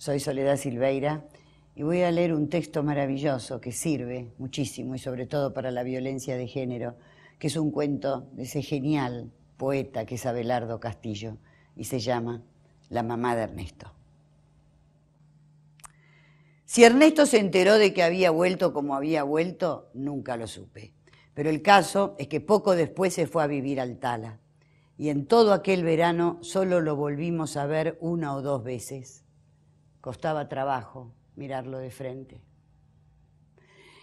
Soy Soledad Silveira y voy a leer un texto maravilloso que sirve muchísimo y sobre todo para la violencia de género, que es un cuento de ese genial poeta que es Abelardo Castillo y se llama La mamá de Ernesto. Si Ernesto se enteró de que había vuelto como había vuelto, nunca lo supe. Pero el caso es que poco después se fue a vivir al Tala y en todo aquel verano solo lo volvimos a ver una o dos veces. Costaba trabajo mirarlo de frente.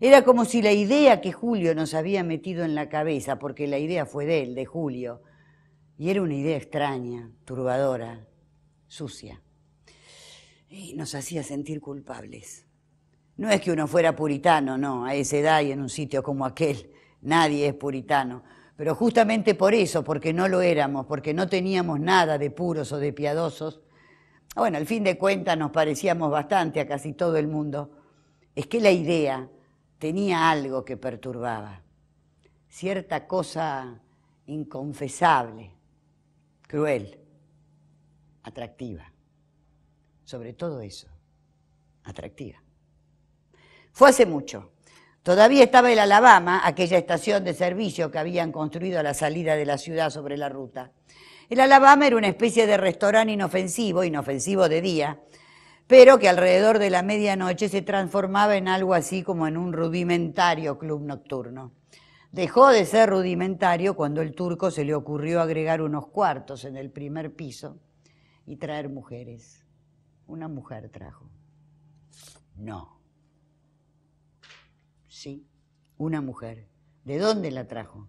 Era como si la idea que Julio nos había metido en la cabeza, porque la idea fue de él, de Julio, y era una idea extraña, turbadora, sucia, y nos hacía sentir culpables. No es que uno fuera puritano, no, a esa edad y en un sitio como aquel, nadie es puritano, pero justamente por eso, porque no lo éramos, porque no teníamos nada de puros o de piadosos, bueno, al fin de cuentas nos parecíamos bastante a casi todo el mundo, es que la idea tenía algo que perturbaba, cierta cosa inconfesable, cruel, atractiva, sobre todo eso, atractiva. Fue hace mucho. Todavía estaba el Alabama, aquella estación de servicio que habían construido a la salida de la ciudad sobre la ruta. El Alabama era una especie de restaurante inofensivo de día, pero que alrededor de la medianoche se transformaba en algo así como en un rudimentario club nocturno. Dejó de ser rudimentario cuando el turco se le ocurrió agregar unos cuartos en el primer piso y traer mujeres. Una mujer trajo. No. Sí, una mujer. ¿De dónde la trajo?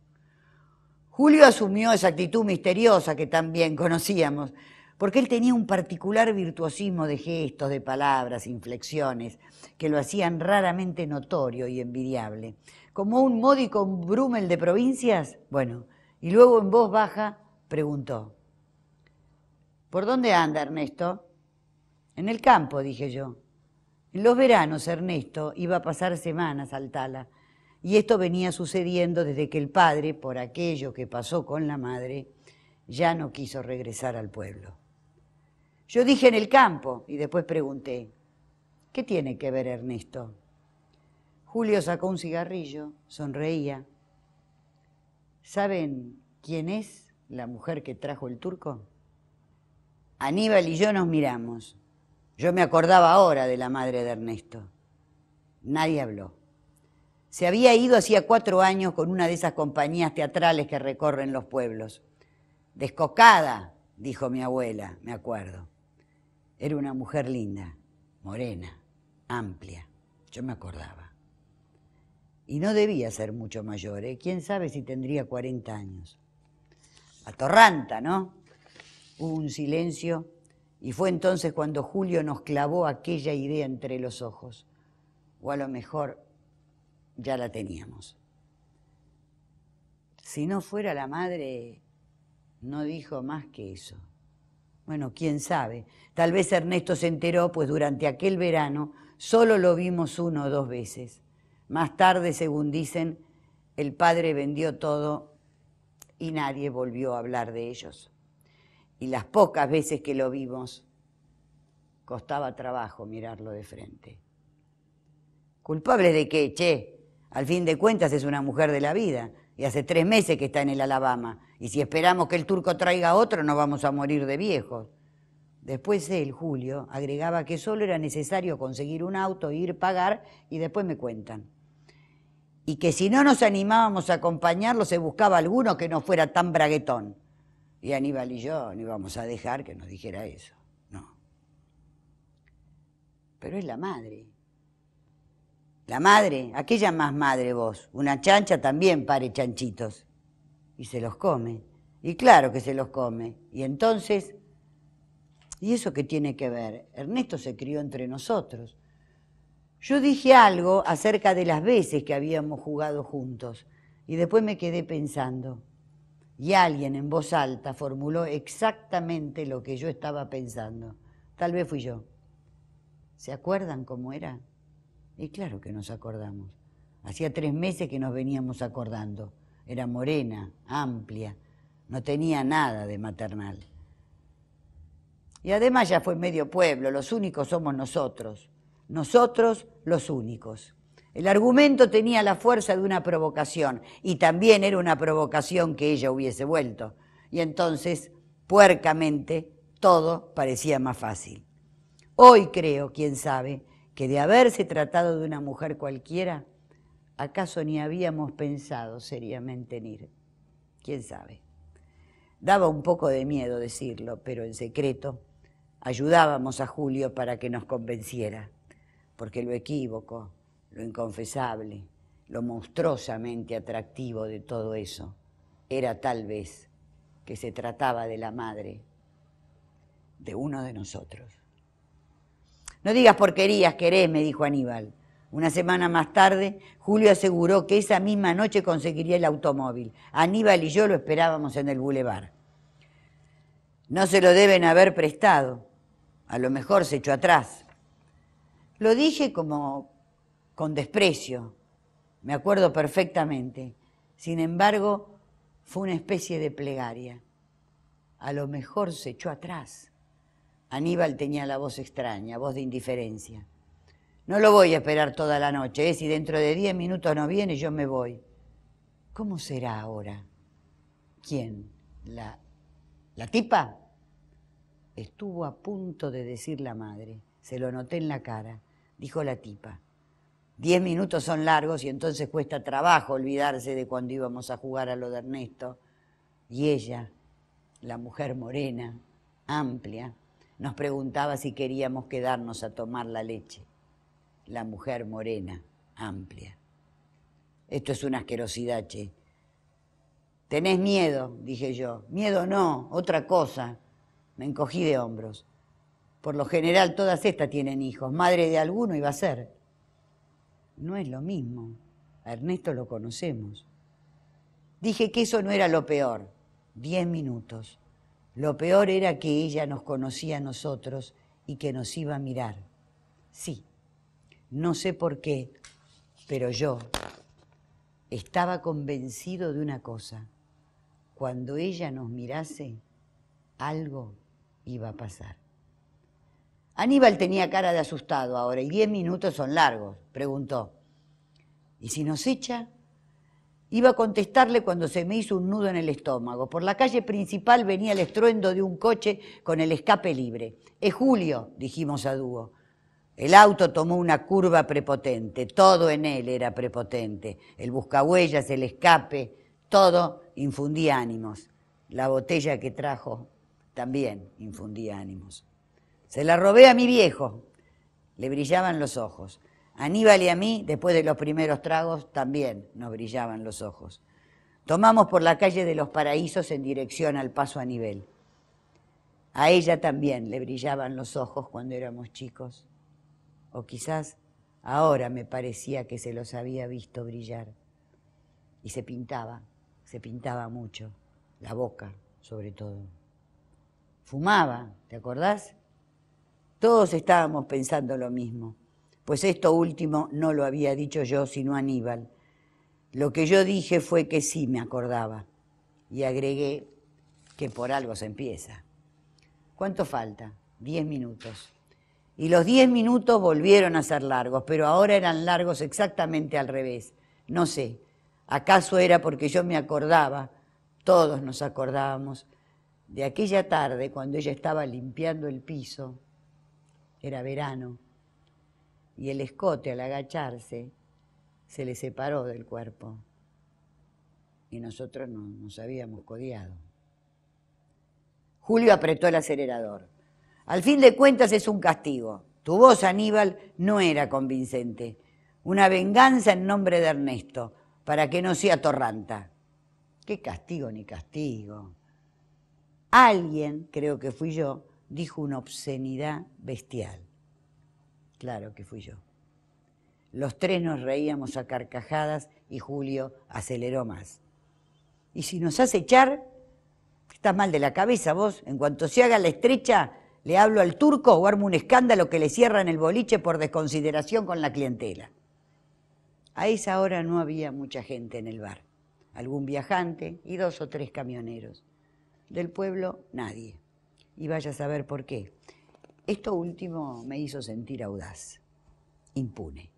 Julio asumió esa actitud misteriosa que también conocíamos, porque él tenía un particular virtuosismo de gestos, de palabras, inflexiones, que lo hacían raramente notorio y envidiable. Como un módico Brummel de provincias, bueno, y luego en voz baja preguntó: ¿por dónde anda Ernesto? En el campo, dije yo. En los veranos Ernesto iba a pasar semanas al Tala, y esto venía sucediendo desde que el padre, por aquello que pasó con la madre, ya no quiso regresar al pueblo. Yo dije en el campo y después pregunté, ¿qué tiene que ver Ernesto? Julio sacó un cigarrillo, sonreía. ¿Saben quién es la mujer que trajo el turco? Aníbal y yo nos miramos. Yo me acordaba ahora de la madre de Ernesto. Nadie habló. Se había ido hacía 4 años con una de esas compañías teatrales que recorren los pueblos. Descocada, dijo mi abuela, me acuerdo. Era una mujer linda, morena, amplia, yo me acordaba. Y no debía ser mucho mayor, ¿eh? ¿Quién sabe si tendría 40 años? Atorranta, ¿no? Hubo un silencio y fue entonces cuando Julio nos clavó aquella idea entre los ojos. O a lo mejor ya la teníamos. Si no fuera la madre, no dijo más que eso. Bueno, quién sabe. Tal vez Ernesto se enteró, pues durante aquel verano solo lo vimos 1 o 2 veces. Más tarde, según dicen, el padre vendió todo y nadie volvió a hablar de ellos. Y las pocas veces que lo vimos, costaba trabajo mirarlo de frente. ¿Culpable de qué, che? Al fin de cuentas es una mujer de la vida y hace 3 meses que está en el Alabama. Y si esperamos que el turco traiga otro, nos vamos a morir de viejos. Después él, Julio, agregaba que solo era necesario conseguir un auto, ir, pagar y después me cuentan. Y que si no nos animábamos a acompañarlo, se buscaba alguno que no fuera tan braguetón. Y Aníbal y yo no íbamos a dejar que nos dijera eso, no. Pero es la madre. La madre, aquella más madre vos, una chancha también pare chanchitos. Y se los come. Y claro que se los come. Y entonces, ¿y eso qué tiene que ver? Ernesto se crió entre nosotros. Yo dije algo acerca de las veces que habíamos jugado juntos. Y después me quedé pensando. Y alguien en voz alta formuló exactamente lo que yo estaba pensando. Tal vez fui yo. ¿Se acuerdan cómo era? Y claro que nos acordamos. Hacía 3 meses que nos veníamos acordando. Era morena, amplia, no tenía nada de maternal. Y además ya fue medio pueblo, los únicos somos nosotros los únicos. El argumento tenía la fuerza de una provocación y también era una provocación que ella hubiese vuelto. Y entonces, puercamente, todo parecía más fácil. Hoy creo, quién sabe, que de haberse tratado de una mujer cualquiera, acaso ni habíamos pensado seriamente en ir. ¿Quién sabe? Daba un poco de miedo decirlo, pero en secreto ayudábamos a Julio para que nos convenciera, porque lo equívoco, lo inconfesable, lo monstruosamente atractivo de todo eso era tal vez que se trataba de la madre de uno de nosotros. No digas porquerías, querés, me dijo Aníbal. Una semana más tarde, Julio aseguró que esa misma noche conseguiría el automóvil. Aníbal y yo lo esperábamos en el bulevar. No se lo deben haber prestado. A lo mejor se echó atrás. Lo dije como con desprecio, me acuerdo perfectamente. Sin embargo, fue una especie de plegaria. A lo mejor se echó atrás. Aníbal tenía la voz extraña, voz de indiferencia. No lo voy a esperar toda la noche, ¿eh? Si dentro de 10 minutos no viene, yo me voy. ¿Cómo será ahora? ¿Quién? ¿La tipa? Estuvo a punto de decir la madre. Se lo noté en la cara. Dijo la tipa. 10 minutos son largos y entonces cuesta trabajo olvidarse de cuando íbamos a jugar a lo de Ernesto. Y ella, la mujer morena, amplia, nos preguntaba si queríamos quedarnos a tomar la leche. La mujer morena, amplia. Esto es una asquerosidad, che. ¿Tenés miedo?, dije yo. Miedo no, otra cosa. Me encogí de hombros. Por lo general todas estas tienen hijos. Madre de alguno iba a ser. No es lo mismo. A Ernesto lo conocemos. Dije que eso no era lo peor. 10 minutos. Lo peor era que ella nos conocía a nosotros y que nos iba a mirar. Sí, no sé por qué, pero yo estaba convencido de una cosa. Cuando ella nos mirase, algo iba a pasar. Aníbal tenía cara de asustado ahora, y 10 minutos son largos, preguntó. ¿Y si nos echa? Iba a contestarle cuando se me hizo un nudo en el estómago. Por la calle principal venía el estruendo de un coche con el escape libre. Es Julio, dijimos a dúo. El auto tomó una curva prepotente, todo en él era prepotente. El buscahuellas, el escape, todo infundía ánimos. La botella que trajo también infundía ánimos. Se la robé a mi viejo, le brillaban los ojos. Aníbal y a mí, después de los primeros tragos, también nos brillaban los ojos. Tomamos por la calle de los Paraísos en dirección al Paso a Nivel. A ella también le brillaban los ojos cuando éramos chicos. O quizás ahora me parecía que se los había visto brillar. Y se pintaba mucho, la boca sobre todo. Fumaba, ¿te acordás? Todos estábamos pensando lo mismo. Pues esto último no lo había dicho yo, sino Aníbal. Lo que yo dije fue que sí me acordaba. Y agregué que por algo se empieza. ¿Cuánto falta? 10 minutos. Y los 10 minutos volvieron a ser largos, pero ahora eran largos exactamente al revés. No sé, ¿acaso era porque yo me acordaba, todos nos acordábamos, de aquella tarde cuando ella estaba limpiando el piso? Era verano. Y el escote, al agacharse, se le separó del cuerpo. Y nosotros no nos habíamos codiado. Julio apretó el acelerador. Al fin de cuentas es un castigo. Tu voz, Aníbal, no era convincente. Una venganza en nombre de Ernesto, para que no sea torranta. ¿Qué castigo ni castigo? Alguien, creo que fui yo, dijo una obscenidad bestial. Claro que fui yo. Los tres nos reíamos a carcajadas y Julio aceleró más. ¿Y si nos hace echar? Estás mal de la cabeza vos. En cuanto se haga la estrecha, le hablo al turco o armo un escándalo que le cierran el boliche por desconsideración con la clientela. A esa hora no había mucha gente en el bar. Algún viajante y 2 o 3 camioneros. Del pueblo, nadie. y vaya a saber por qué. Esto último me hizo sentir audaz, impune.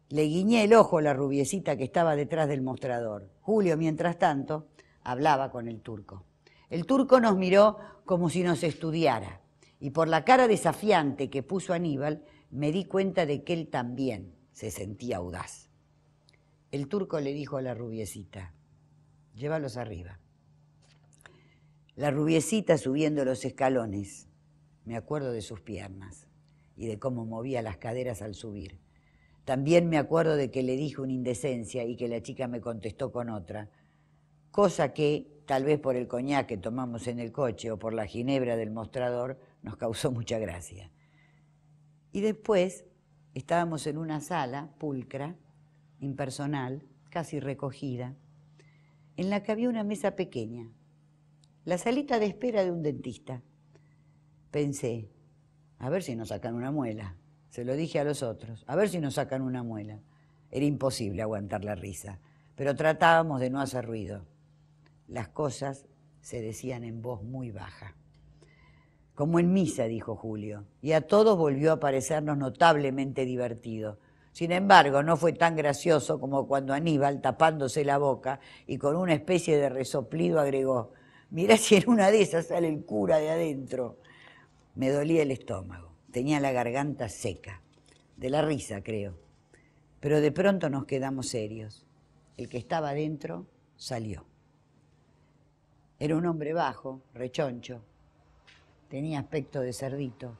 Le guiñé el ojo a la rubiecita que estaba detrás del mostrador. Julio, mientras tanto, hablaba con el turco. El turco nos miró como si nos estudiara, y por la cara desafiante que puso Aníbal, me di cuenta de que él también se sentía audaz. El turco le dijo a la rubiecita, llévalos arriba. La rubiecita subiendo los escalones, me acuerdo de sus piernas y de cómo movía las caderas al subir. También me acuerdo de que le dije una indecencia y que la chica me contestó con otra, cosa que, tal vez por el coñac que tomamos en el coche o por la ginebra del mostrador, nos causó mucha gracia. Y después estábamos en una sala pulcra, impersonal, casi recogida, en la que había una mesa pequeña, la salita de espera de un dentista. Pensé, a ver si nos sacan una muela. Se lo dije a los otros, a ver si nos sacan una muela. Era imposible aguantar la risa, pero tratábamos de no hacer ruido. Las cosas se decían en voz muy baja. Como en misa, dijo Julio, y a todos volvió a parecernos notablemente divertido. Sin embargo, no fue tan gracioso como cuando Aníbal, tapándose la boca y con una especie de resoplido, agregó, mirá si en una de esas sale el cura de adentro. Me dolía el estómago, tenía la garganta seca, de la risa, creo. Pero de pronto nos quedamos serios. El que estaba adentro salió. Era un hombre bajo, rechoncho. Tenía aspecto de cerdito,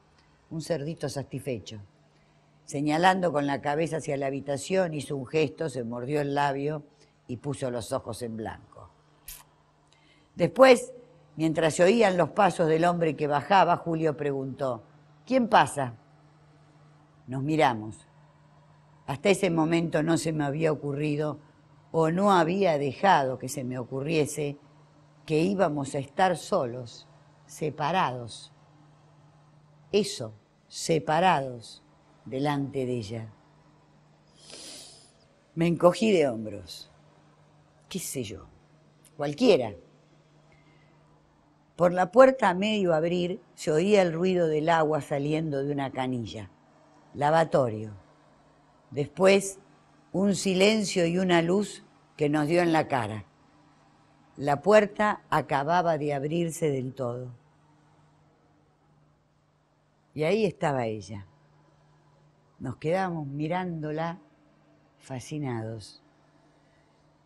un cerdito satisfecho. Señalando con la cabeza hacia la habitación, hizo un gesto, se mordió el labio y puso los ojos en blanco. Después, mientras se oían los pasos del hombre que bajaba, Julio preguntó, ¿quién pasa? Nos miramos. Hasta ese momento no se me había ocurrido, o no había dejado que se me ocurriese, que íbamos a estar solos, separados. Eso, separados delante de ella. Me encogí de hombros. ¿Qué sé yo? Cualquiera. Por la puerta a medio abrir se oía el ruido del agua saliendo de una canilla. Lavatorio. Después, un silencio y una luz que nos dio en la cara. La puerta acababa de abrirse del todo. Y ahí estaba ella. Nos quedamos mirándola fascinados.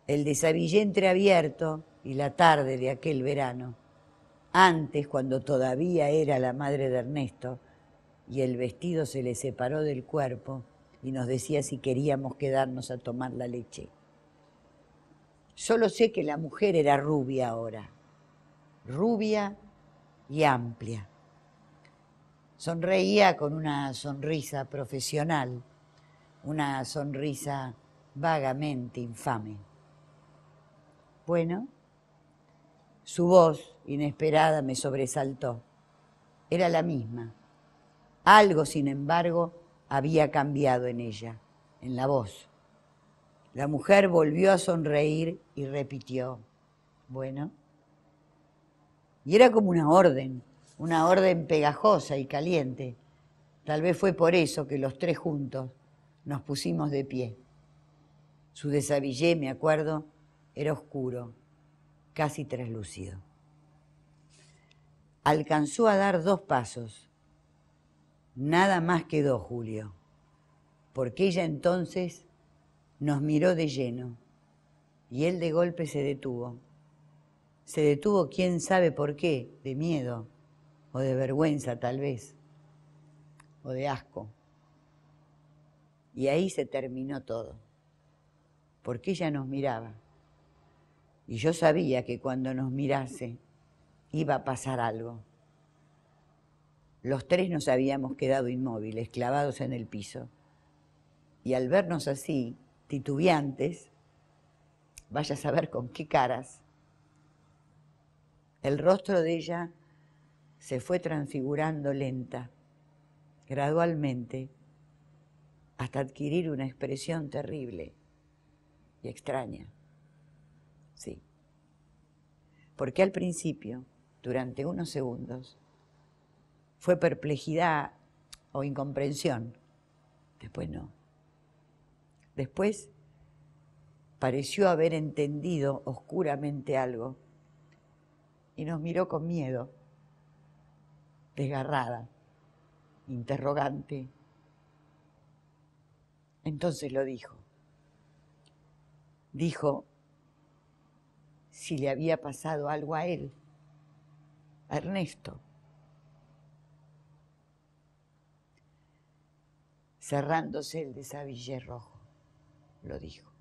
El desabillé entreabierto y la tarde de aquel verano, antes cuando todavía era la madre de Ernesto y el vestido se le separó del cuerpo y nos decía si queríamos quedarnos a tomar la leche. Solo sé que la mujer era rubia ahora, rubia y amplia. Sonreía con una sonrisa profesional, una sonrisa vagamente infame. Bueno, su voz inesperada me sobresaltó. Era la misma. Algo, sin embargo, había cambiado en ella, en la voz. La mujer volvió a sonreír y repitió, bueno. Y era como una orden pegajosa y caliente. Tal vez fue por eso que los tres juntos nos pusimos de pie. Su desabillé, me acuerdo, era oscuro, casi traslúcido. Alcanzó a dar 2 pasos. Nada más quedó, Julio, porque ella entonces nos miró de lleno y él de golpe se detuvo. Se detuvo quién sabe por qué, de miedo o de vergüenza tal vez, o de asco. Y ahí se terminó todo, porque ella nos miraba. Y yo sabía que cuando nos mirase iba a pasar algo. Los tres nos habíamos quedado inmóviles, clavados en el piso. Y al vernos así, titubeantes, vaya a saber con qué caras, el rostro de ella se fue transfigurando lenta, gradualmente, hasta adquirir una expresión terrible y extraña. Sí, porque al principio, durante unos segundos, fue perplejidad o incomprensión. Después no. Después pareció haber entendido oscuramente algo y nos miró con miedo, desgarrada, interrogante. Entonces lo dijo. Dijo si le había pasado algo a él, a Ernesto. Cerrándose el desabillé rojo, lo dijo.